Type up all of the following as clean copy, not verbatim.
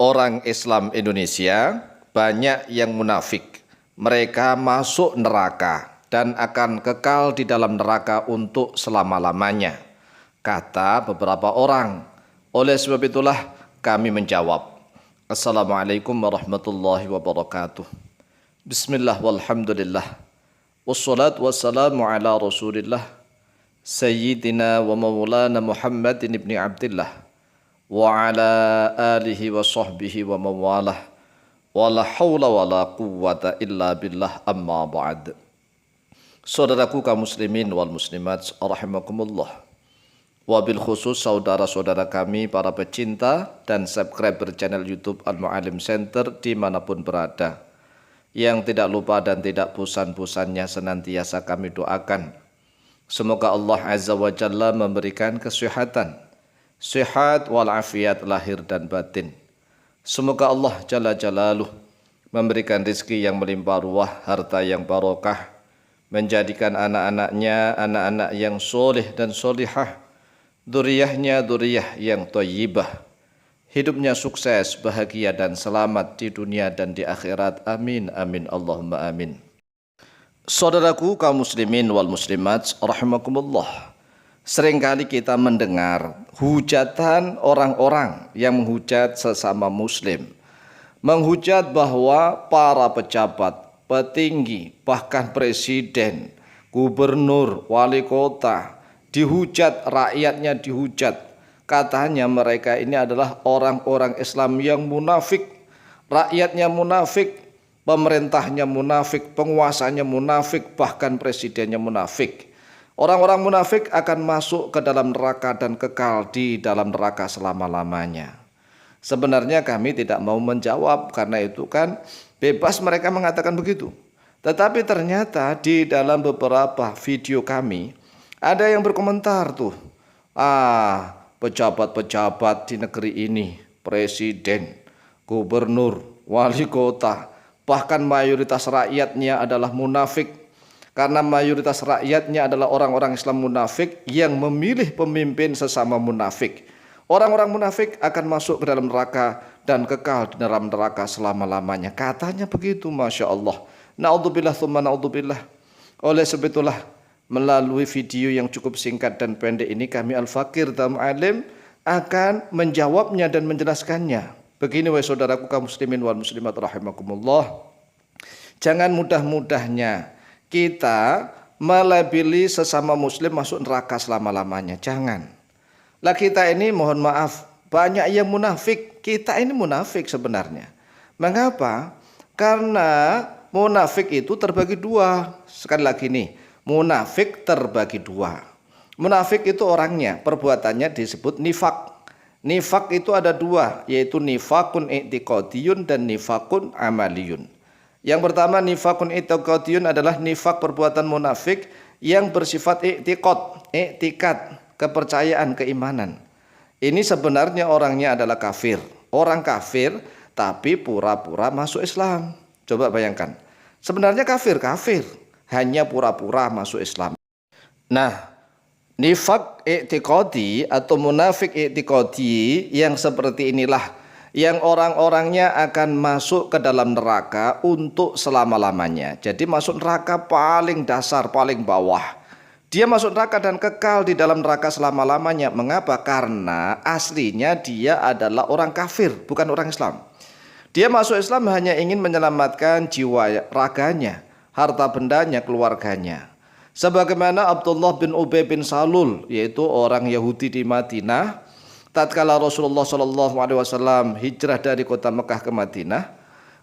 Orang Islam Indonesia banyak yang munafik. Mereka masuk neraka dan akan kekal di dalam neraka untuk selama-lamanya, kata beberapa orang. Oleh sebab itulah kami menjawab. Assalamualaikum warahmatullahi wabarakatuh. Bismillah walhamdulillah. Wassalatu wassalamu ala rasulillah Sayyidina wa maulana Muhammadin ibni Abdillah wa ala alihi wa sahbihi wa mawalah wa la hawla wa la quwwata illa billah amma ba'd. Saudaraku kaum muslimin wal muslimat rahimakumullah, wabil khusus saudara-saudara kami para pecinta dan subscriber channel YouTube Al-Mu'allim Center dimanapun berada, yang tidak lupa dan tidak bosan-bosannya senantiasa kami doakan semoga Allah Azza wa Jalla memberikan kesehatan, sehat walafiat lahir dan batin. Semoga Allah Jalla Jalaluh memberikan rezeki yang melimpah ruah, harta yang barokah, menjadikan anak-anaknya anak-anak yang soleh dan solihah, dzurriyyahnya dzurriyyah yang thayyibah, hidupnya sukses, bahagia dan selamat di dunia dan di akhirat. Amin amin Allahumma amin. Saudaraku kaum muslimin wal muslimat rahimakumullah, seringkali kita mendengar hujatan orang-orang yang menghujat sesama muslim, menghujat bahwa para pejabat, petinggi, bahkan presiden, gubernur, wali kota dihujat, rakyatnya dihujat. Katanya mereka ini adalah orang-orang Islam yang munafik, rakyatnya munafik, pemerintahnya munafik, penguasanya munafik, bahkan presidennya munafik. Orang-orang munafik akan masuk ke dalam neraka dan kekal di dalam neraka selama-lamanya. Sebenarnya kami tidak mau menjawab karena itu kan bebas mereka mengatakan begitu. Tetapi ternyata di dalam beberapa video kami ada yang berkomentar tuh, pejabat-pejabat di negeri ini, presiden, gubernur, wali kota, bahkan mayoritas rakyatnya adalah munafik. Karena mayoritas rakyatnya adalah orang-orang Islam munafik yang memilih pemimpin sesama munafik. Orang-orang munafik akan masuk ke dalam neraka dan kekal di dalam neraka selama-lamanya. Katanya begitu, Masya Allah. Na'udzubillah thumma na'udzubillah. Oleh sebab itulah melalui video yang cukup singkat dan pendek ini kami Al-Fakir dan Mu'allim akan menjawabnya dan menjelaskannya. Begini wahai saudaraku kaum muslimin wal muslimat rahimakumullah. Jangan mudah-mudahnya kita melabeli sesama muslim masuk neraka selama-lamanya. Jangan. Lah kita ini mohon maaf, banyak yang munafik. Kita ini munafik sebenarnya. Mengapa? Karena munafik itu terbagi dua. Sekali lagi nih, munafik terbagi dua. Munafik itu orangnya, perbuatannya disebut nifak. Nifak itu ada dua, yaitu nifakun i'tiqadiyun dan nifakun amaliyun. Yang pertama nifakun i'tiqadiyun adalah nifak perbuatan munafik yang bersifat i'tiqad, kepercayaan, keimanan. Ini sebenarnya orangnya adalah kafir. Orang kafir tapi pura-pura masuk Islam. Coba bayangkan. Sebenarnya kafir, hanya pura-pura masuk Islam. Nah, nifak i'tiqadi atau munafik i'tiqadi yang seperti inilah yang orang-orangnya akan masuk ke dalam neraka untuk selama-lamanya. Jadi masuk neraka paling dasar, paling bawah. Dia masuk neraka dan kekal di dalam neraka selama-lamanya. Mengapa? Karena aslinya dia adalah orang kafir, bukan orang Islam. Dia masuk Islam hanya ingin menyelamatkan jiwa raganya, harta bendanya, keluarganya. Sebagaimana Abdullah bin Ubay bin Salul, yaitu orang Yahudi di Madinah, tatkala Rasulullah SAW hijrah dari kota Mekah ke Madinah,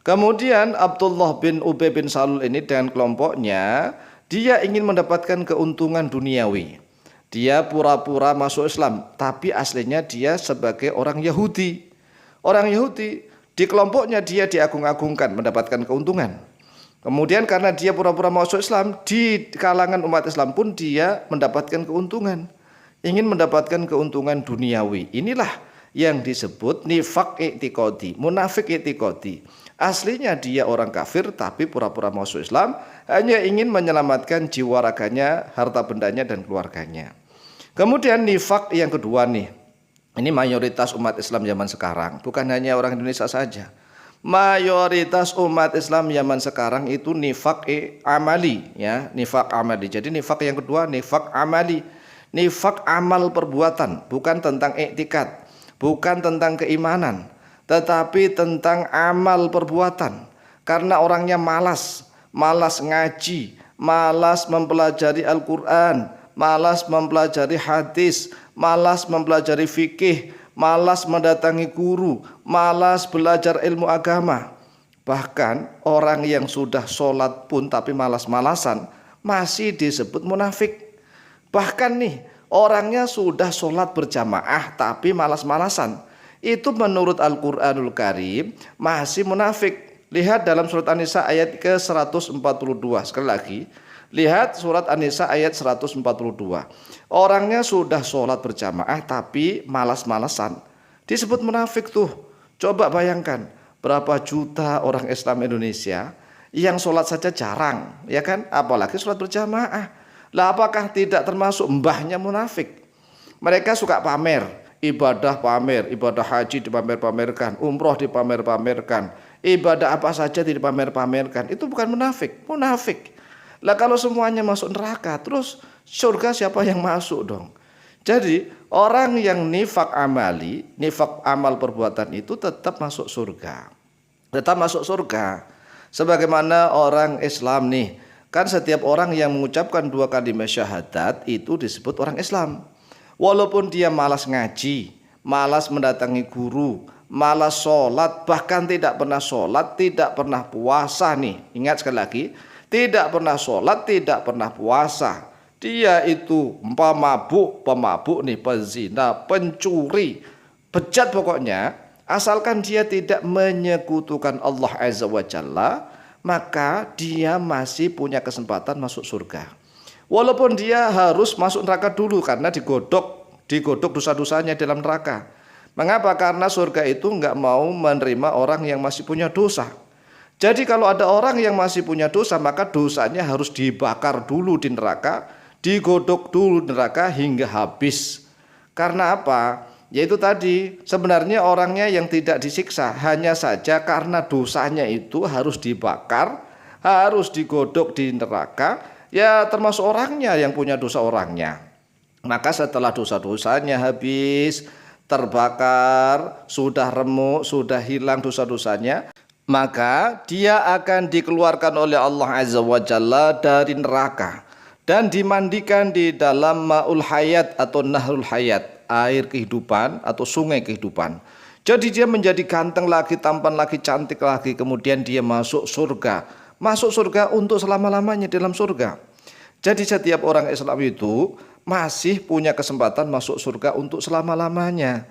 kemudian Abdullah bin Ubay bin Salul ini dengan kelompoknya, dia ingin mendapatkan keuntungan duniawi. Dia pura-pura masuk Islam, tapi aslinya dia sebagai orang Yahudi. Orang Yahudi, di kelompoknya dia diagung-agungkan, mendapatkan keuntungan. Kemudian karena dia pura-pura masuk Islam, di kalangan umat Islam pun dia mendapatkan keuntungan. Ingin mendapatkan keuntungan duniawi. Inilah yang disebut nifak i'tiqadi, munafik i'tiqadi. Aslinya dia orang kafir tapi pura-pura masuk Islam, hanya ingin menyelamatkan jiwa raganya, harta bendanya dan keluarganya. Kemudian nifak yang kedua nih, Ini mayoritas umat Islam zaman sekarang, bukan hanya orang Indonesia saja. Mayoritas umat Islam zaman sekarang itu nifak amali, ya, nifak amali. Jadi nifak yang kedua nifak amali, nifak amal perbuatan, bukan tentang iktikad, bukan tentang keimanan, tetapi tentang amal perbuatan. Karena orangnya malas ngaji, malas mempelajari Al-Quran, malas mempelajari hadis, malas mempelajari fikih, malas mendatangi guru, malas belajar ilmu agama. Bahkan orang yang sudah sholat pun tapi malas-malasan masih disebut munafik. Bahkan nih, orangnya sudah sholat berjamaah tapi malas-malasan, itu menurut Al-Quranul Karim masih munafik. Lihat dalam surat An-Nisa ayat ke-142. Sekali lagi, lihat surat An-Nisa ayat 142. Orangnya sudah sholat berjamaah tapi malas-malasan, disebut munafik tuh. Coba bayangkan berapa juta orang Islam Indonesia yang sholat saja jarang, ya kan? Apalagi sholat berjamaah. Lah apakah tidak termasuk mbahnya munafik? Mereka suka pamer, ibadah haji dipamer-pamerkan, umroh dipamer-pamerkan, ibadah apa saja dipamer-pamerkan. Itu bukan munafik, munafik. Lah kalau semuanya masuk neraka, terus surga siapa yang masuk dong? Jadi orang yang nifak amali, nifak amal perbuatan itu tetap masuk surga. Tetap masuk surga. Sebagaimana orang Islam nih, kan setiap orang yang mengucapkan 2 kalimat syahadat itu disebut orang Islam. Walaupun dia malas ngaji, malas mendatangi guru, malas sholat, bahkan tidak pernah sholat, tidak pernah puasa nih. Ingat sekali lagi, tidak pernah sholat, tidak pernah puasa. Dia itu pemabuk nih, pezina, pencuri, bejat pokoknya. Asalkan dia tidak menyekutukan Allah Azza wa Jalla, maka dia masih punya kesempatan masuk surga. Walaupun dia harus masuk neraka dulu karena digodok dosa-dosanya dalam neraka. Mengapa? Karena surga itu nggak mau menerima orang yang masih punya dosa. Jadi kalau ada orang yang masih punya dosa, maka dosanya harus dibakar dulu di neraka, digodok dulu di neraka hingga habis. Karena apa? Yaitu tadi, sebenarnya orangnya yang tidak disiksa, hanya saja karena dosanya itu harus dibakar, harus digodok di neraka, ya termasuk orangnya yang punya dosa orangnya. Maka setelah dosa-dosanya habis, terbakar, sudah remuk, sudah hilang dosa-dosanya, maka dia akan dikeluarkan oleh Allah Azza wa Jalla dari neraka dan dimandikan di dalam ma'ul hayat atau nahrul hayat, air kehidupan atau sungai kehidupan. Jadi dia menjadi ganteng lagi, tampan lagi, cantik lagi, kemudian dia masuk surga. Masuk surga untuk selama-lamanya dalam surga. Jadi setiap orang Islam itu masih punya kesempatan masuk surga untuk selama-lamanya.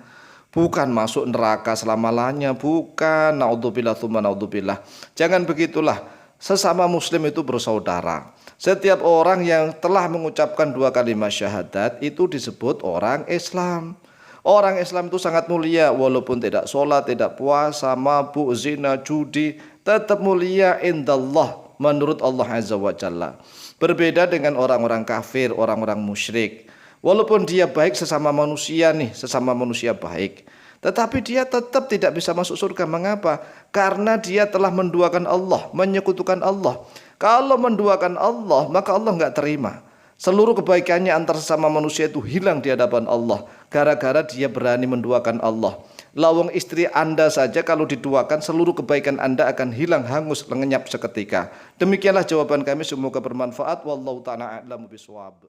Bukan masuk neraka selama-lamanya, bukan. Naudzubillah tsumma naudzubillah. Jangan begitulah. Sesama muslim itu bersaudara. Setiap orang yang telah mengucapkan 2 kalimat syahadat itu disebut orang Islam. Orang Islam itu sangat mulia, walaupun tidak sholat, tidak puasa, mabuk, zina, judi, tetap mulia indallah menurut Allah Azza wa Jalla. Berbeda dengan orang-orang kafir, orang-orang musyrik. Walaupun dia baik sesama manusia nih, sesama manusia baik, tetapi dia tetap tidak bisa masuk surga. Mengapa? Karena dia telah menduakan Allah, menyekutukan Allah. Kalau menduakan Allah, maka Allah nggak terima. Seluruh kebaikannya antar sesama manusia itu hilang di hadapan Allah, gara-gara dia berani menduakan Allah. Lawang istri Anda saja kalau diduakan, seluruh kebaikan Anda akan hilang, hangus, lenyap seketika. Demikianlah jawaban kami, semoga bermanfaat. Wallahu ta'ala a'lamu bishawab.